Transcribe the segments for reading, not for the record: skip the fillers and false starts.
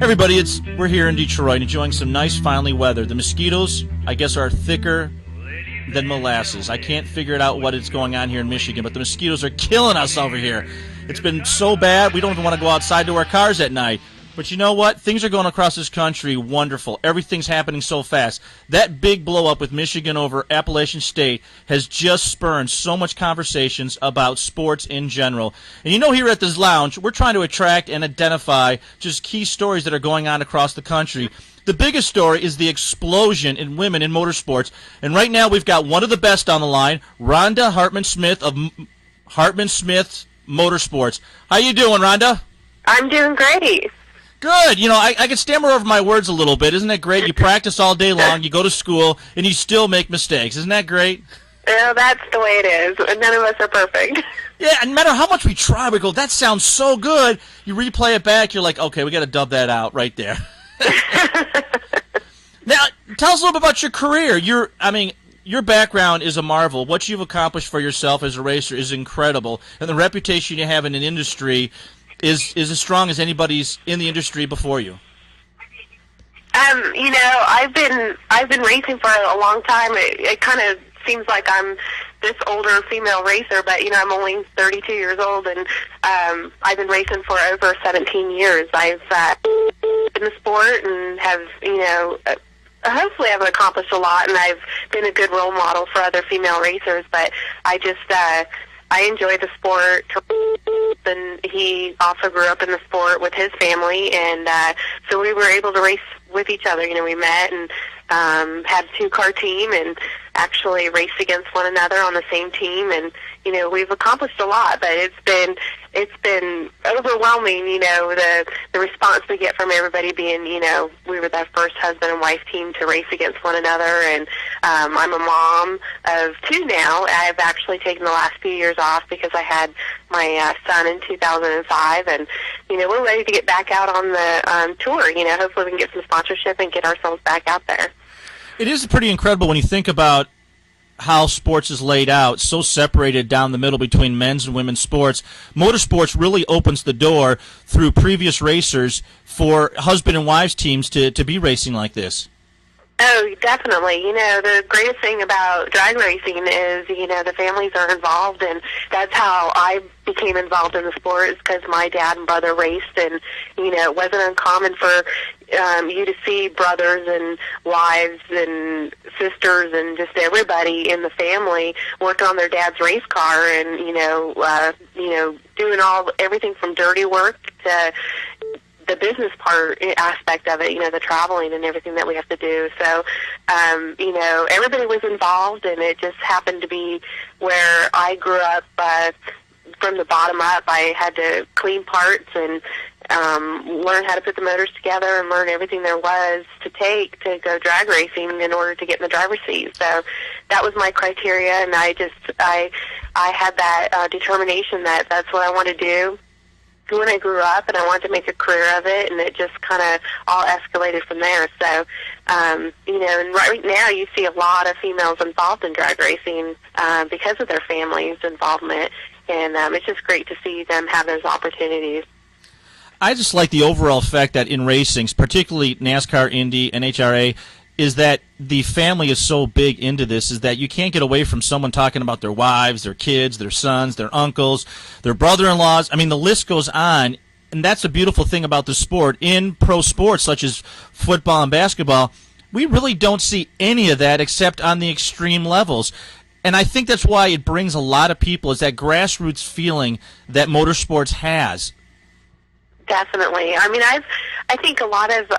Everybody, we're here in Detroit enjoying some nice, finally weather. The mosquitoes, I guess, are thicker than molasses. I can't figure it out what is going on here in Michigan, but the mosquitoes are killing us over here. It's been so bad, we don't even want to go outside to our cars at night. But you know what? Things are going across this country wonderful. Everything's happening so fast. That big blow-up with Michigan over Appalachian State has just spurred so much conversations about sports in general. And you know, here at this lounge, we're trying to attract and identify just key stories that are going on across the country. The biggest story is the explosion in women in motorsports. And right now we've got one of the best on the line, Rhonda Hartman-Smith of Hartman-Smith Motorsports. How you doing, Rhonda? I'm doing great. Good. You know, I can stammer over my words a little bit. Isn't that great? You practice all day long, you go to school, and you still make mistakes. Isn't that great? Well, that's the way it is. None of us are perfect. Yeah, and no matter how much we try, we go, that sounds so good. You replay it back, you're like, okay, we got to dub that out right there. Now, tell us a little bit about your career. Your background is a marvel. What you've accomplished for yourself as a racer is incredible, and the reputation you have in an industry is as strong as anybody's in the industry before you. You know, I've been racing for a long time. It kind of seems like I'm this older female racer, but you know, I'm only 32 years old, and I've been racing for over 17 years. I've been in the sport and have, you know, hopefully I've accomplished a lot, and I've been a good role model for other female racers. But I enjoy the sport, and he also grew up in the sport with his family, and so we were able to race with each other. You know, we met and had a two-car team and actually raced against one another on the same team, and you know, we've accomplished a lot, but it's been overwhelming, you know, the response we get from everybody being, you know, we were the first husband and wife team to race against one another, and I'm a mom of two now. I've actually taken the last few years off because I had my son in 2005, and, you know, we're ready to get back out on the tour. You know, hopefully we can get some sponsorship and get ourselves back out there. It is pretty incredible when you think about how sports is laid out, so separated down the middle between men's and women's sports. Motorsports really opens the door through previous racers for husband and wives teams to be racing like this. Oh, definitely. You know, the greatest thing about drag racing is, you know, the families are involved, and that's how I became involved in the sport, is because my dad and brother raced, and, you know, it wasn't uncommon for you to see brothers and wives and sisters and just everybody in the family working on their dad's race car, and, you know, doing everything from dirty work to the business aspect of it, you know, the traveling and everything that we have to do. So, you know, everybody was involved, and it just happened to be where I grew up from the bottom up. I had to clean parts and learn how to put the motors together and learn everything there was to take to go drag racing in order to get in the driver's seat. So that was my criteria, and I had that determination that that's what I want to do when I grew up, and I wanted to make a career of it, and it just kind of all escalated from there. So, you know, and right now you see a lot of females involved in drag racing because of their families' involvement, and it's just great to see them have those opportunities. I just like the overall effect that in racing, particularly NASCAR, Indy, NHRA, is that the family is so big into this, is that you can't get away from someone talking about their wives, their kids, their sons, their uncles, their brother-in-laws. I mean, the list goes on, and that's the beautiful thing about the sport. In pro sports such as football and basketball, we really don't see any of that except on the extreme levels. And I think that's why it brings a lot of people, is that grassroots feeling that motorsports has. Definitely. I mean, I think a lot of,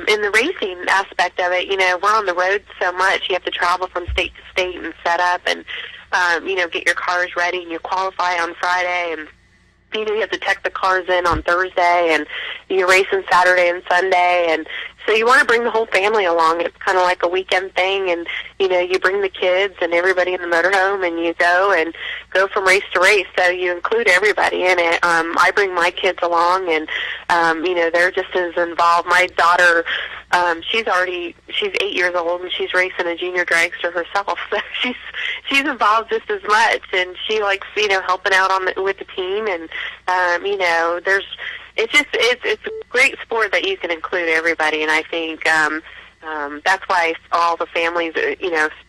in the racing aspect of it, you know, we're on the road so much. You have to travel from state to state and set up and, you know, get your cars ready, and you qualify on Friday, and, you know, you have to check the cars in on Thursday, and you're racing Saturday and Sunday, and so you want to bring the whole family along. It's kind of like a weekend thing, and, you know, you bring the kids and everybody in the motorhome, and you go from race to race, so you include everybody in it. I bring my kids along, and, you know, they're just as involved. My daughter, she's 8 years old, and she's racing a junior dragster herself, so she's involved just as much, and she likes, you know, helping out with the team, and, you know, it's a great sport that you can include everybody, and I think that's why all the families,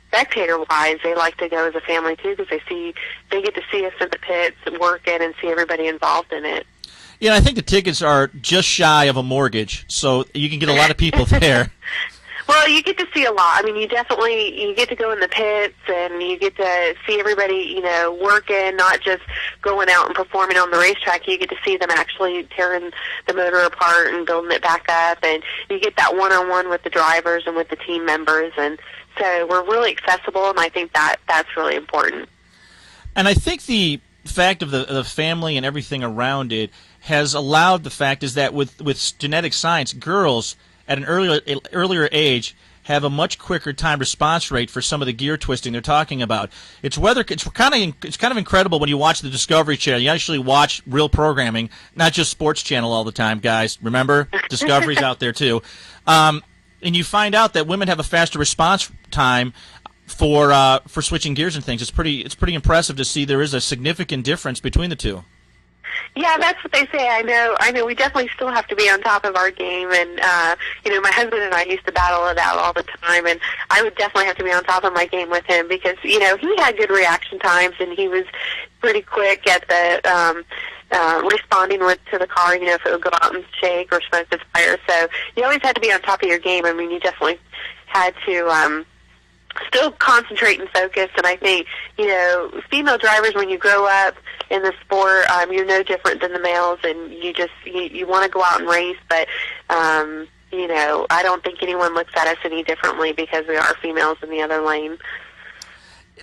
spectator-wise, they like to go as a family too, because they get to see us in the pits working and see everybody involved in it. Yeah, I think the tickets are just shy of a mortgage, so you can get a lot of people there. Well, you get to see a lot. I mean, you get to go in the pits, and you get to see everybody, working, not just going out and performing on the racetrack. You get to see them actually tearing the motor apart and building it back up, and you get that one-on-one with the drivers and with the team members, and so we're really accessible, and I think that's really important. And I think the fact of the family and everything around it has allowed the fact is that with genetic science, girls at an earlier age have a much quicker time response rate for some of the gear twisting they're talking about. It's kind of incredible when you watch the Discovery Channel. You actually watch real programming, not just Sports Channel all the time, guys. Remember, Discovery's out there too, and you find out that women have a faster response time for switching gears and things. It's pretty impressive to see there is a significant difference between the two. Yeah, that's what they say. I know. We definitely still have to be on top of our game, and my husband and I used to battle it out all the time, and I would definitely have to be on top of my game with him because he had good reaction times, and he was pretty quick at the responding to the car. If it would go out and shake or smoke the fire. So you always had to be on top of your game. I mean, you definitely had to still concentrate and focus, and I think female drivers, when you grow up in the sport, you're no different than the males, and you want to go out and race, but I don't think anyone looks at us any differently because we are females in the other lane.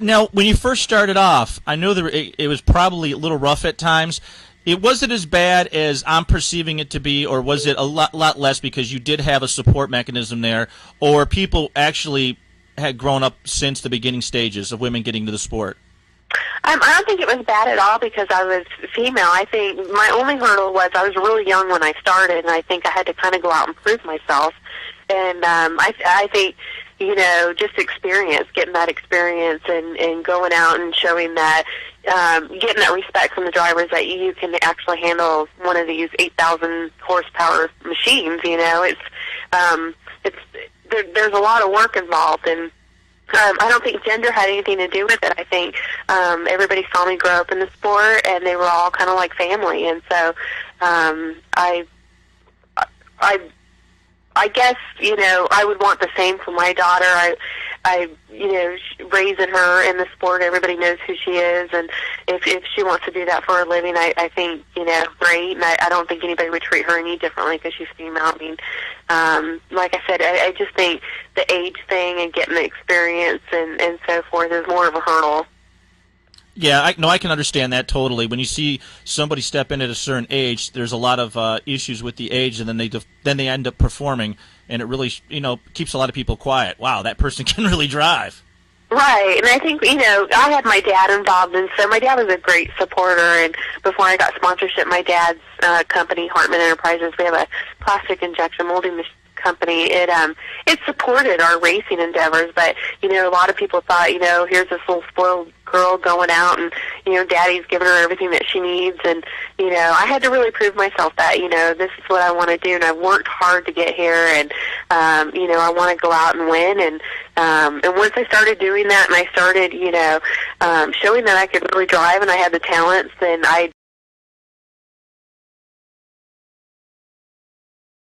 Now, when you first started off, I know that it was probably a little rough at times. Was it as bad as I'm perceiving it to be, or was it a lot less because you did have a support mechanism there, or people actually had grown up since the beginning stages of women getting to the sport? I don't think it was bad at all because I was female. I think my only hurdle was I was really young when I started, and I think I had to kind of go out and prove myself. And I think, just experience, getting that experience and going out and showing that, getting that respect from the drivers that you can actually handle one of these 8,000 horsepower machines. There's a lot of work involved, and I don't think gender had anything to do with it. I think everybody saw me grow up in the sport, and they were all kind of like family. And so I guess I would want the same for my daughter. I raising her in the sport, everybody knows who she is, and if she wants to do that for a living, I think great. And I don't think anybody would treat her any differently because she's female. I mean, like I said, I just think the age thing and getting the experience and so forth is more of a hurdle. Yeah, I can understand that totally. When you see somebody step in at a certain age, there's a lot of issues with the age, and then they end up performing, and it really keeps a lot of people quiet. Wow, that person can really drive. Right, and I think, I had my dad involved, and so my dad was a great supporter, and before I got sponsorship, my dad's company, Hartman Enterprises, we have a plastic injection molding company. It supported our racing endeavors, but, a lot of people thought, here's this little spoiled girl going out, and, daddy's giving her everything that she needs, and, I had to really prove myself that, this is what I want to do, and I've worked hard to get here, and, I want to go out and win, and once I started doing that, and I started, showing that I could really drive and I had the talents, then I